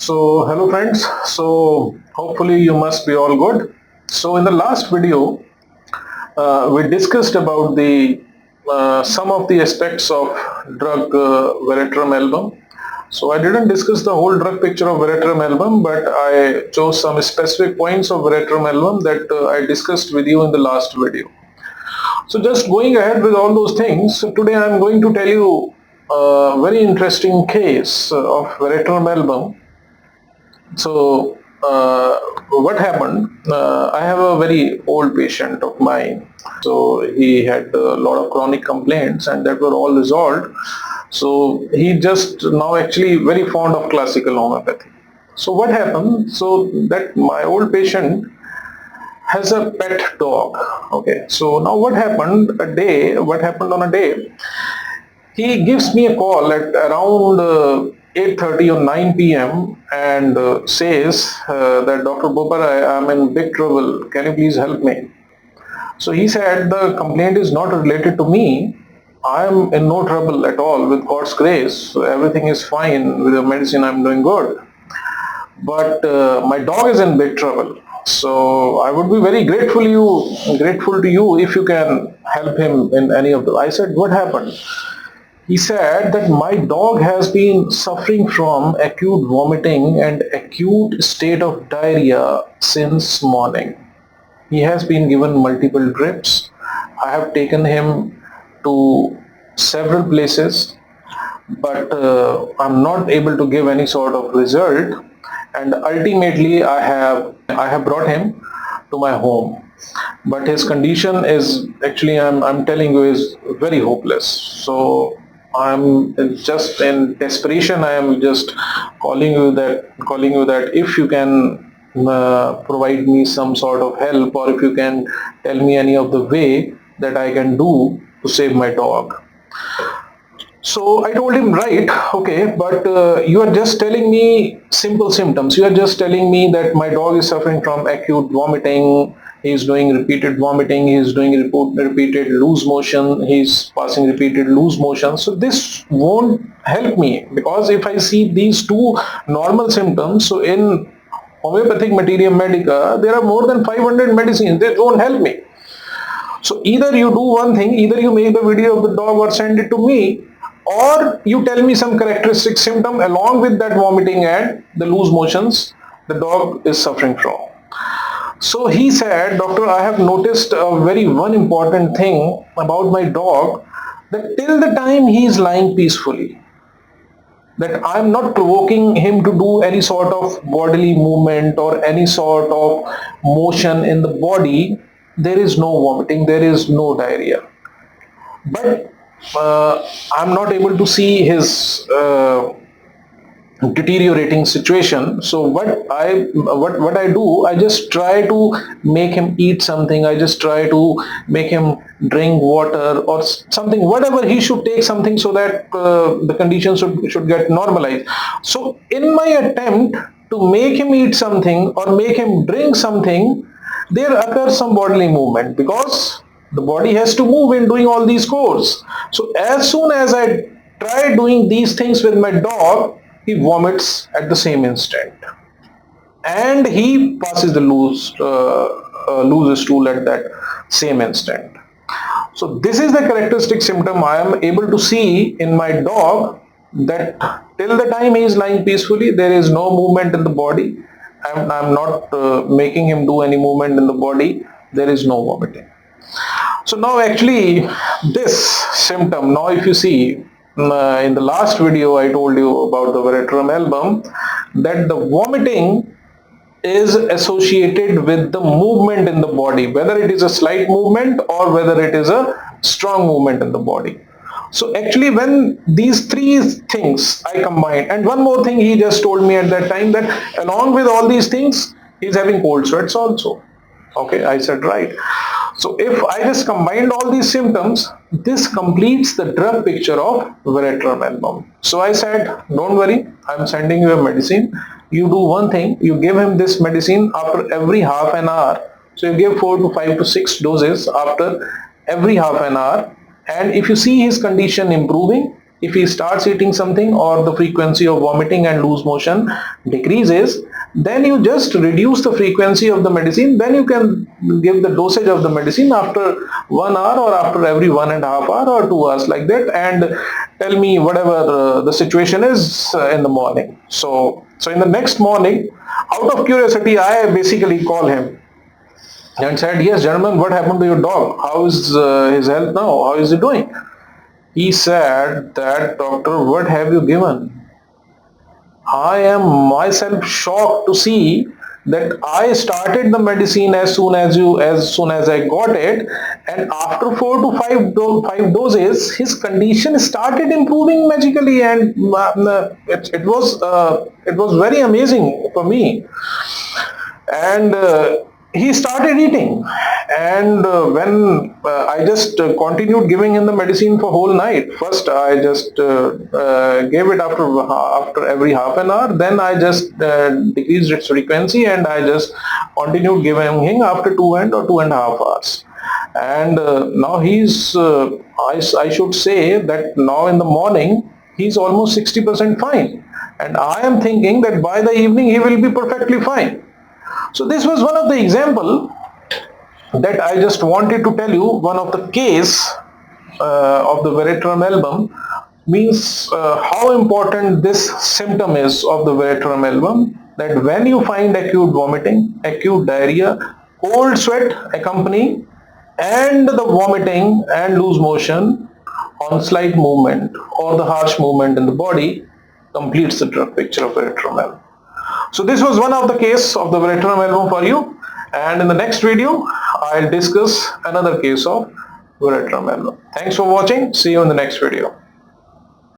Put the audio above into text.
So hello friends, so hopefully you must be all good. So in the last video we discussed about the some of the aspects of drug Veratrum album. So I didn't discuss the whole drug picture of Veratrum album, but I chose some specific points of Veratrum album that I discussed with you in the last video. So just going ahead with all those things, so today I am going to tell you a very interesting case of Veratrum album. So what happened, I have a very old patient of mine. So he had a lot of chronic complaints and that were all resolved. So he just now actually very fond of classical homeopathy. So what happened, so that my old patient has a pet dog. Okay, so now what happened on a day, he gives me a call at around 8:30 or 9 p.m. and says that Dr. Boparai, I'm in big trouble. Can you please help me? So he said the complaint is not related to me. I am in no trouble at all with God's grace. Everything is fine with the medicine. I'm doing good. But my dog is in big trouble. So I would be very grateful to you if you can help him in any of the. I said, what happened? He said that my dog has been suffering from acute vomiting and acute state of diarrhea since morning. He has been given multiple drips. I have taken him to several places, but I'm not able to give any sort of result. And ultimately, I have brought him to my home. But his condition is actually, I'm telling you, is very hopeless. So I'm just in desperation. I am just calling you that if you can provide me some sort of help, or if you can tell me any of the way that I can do to save my dog. So I told him, right, okay, but you are just telling me simple symptoms. You are just telling me that my dog is suffering from acute vomiting. He is doing repeated vomiting. He is doing repeated loose motion. He is passing repeated loose motion. So this won't help me, because if I see these two normal symptoms, so in homeopathic Materia Medica, there are more than 500 medicines. They don't help me. So either you do one thing, either you make the video of the dog or send it to me, or you tell me some characteristic symptom along with that vomiting and the loose motions the dog is suffering from. So he said, doctor, I have noticed a very one important thing about my dog, that till the time he is lying peacefully, that I am not provoking him to do any sort of bodily movement or any sort of motion in the body, there is no vomiting, there is no diarrhea. But I'm not able to see his deteriorating situation. So what I do, I just try to make him eat something. I just try to make him drink water or something, whatever he should take something, so that the conditions should get normalized. So in my attempt to make him eat something or make him drink something, there occurs some bodily movement, because the body has to move in doing all these chores. So as soon as I try doing these things with my dog, he vomits at the same instant, and he passes the loose stool at that same instant. So this is the characteristic symptom I am able to see in my dog, that till the time he is lying peacefully, there is no movement in the body. I'm not making him do any movement in the body. There is no vomiting. So now actually this symptom, now if you see, in the last video I told you about the Veratrum album, that the vomiting is associated with the movement in the body, whether it is a slight movement or whether it is a strong movement in the body. So actually when these three things I combined, and one more thing he just told me at that time, that along with all these things he's having cold sweats also. Okay, I said right. So if I just combined all these symptoms, this completes the drug picture of Veratrum album. So I said, don't worry, I'm sending you a medicine. You do one thing, you give him this medicine after every half an hour. So you give 4 to 5 to 6 doses after every half an hour. And if you see his condition improving, if he starts eating something or the frequency of vomiting and loose motion decreases, then you just reduce the frequency of the medicine. Then you can give the dosage of the medicine after 1 hour or after every 1.5 hours or 2 hours, like that, and tell me whatever the situation is in the morning. So in the next morning, out of curiosity, I basically call him and said, yes gentlemen, what happened to your dog? How is his health now? How is he doing? He said that, doctor, what have you given? I am myself shocked to see that I started the medicine as soon as I got it, and after 4 to 5 doses, his condition started improving magically, and it was very amazing for me. And he started eating, and when I just continued giving him the medicine for whole night. First I just gave it after every half an hour, then I just decreased its frequency, and I just continued giving him after 2.5 hours. And now he's I should say that now in the morning he's almost 60% fine, and I am thinking that by the evening he will be perfectly fine. So this was one of the example that I just wanted to tell you. One of the case of the Veratrum album means how important this symptom is of the Veratrum album, that when you find acute vomiting, acute diarrhea, cold sweat accompanying, and the vomiting and loose motion on slight movement or the harsh movement in the body, completes the drug picture of Veratrum album. So this was one of the case of the Veratrum album for you, and in the next video I'll discuss another case of Veratrum album. Thanks for watching. See you in the next video.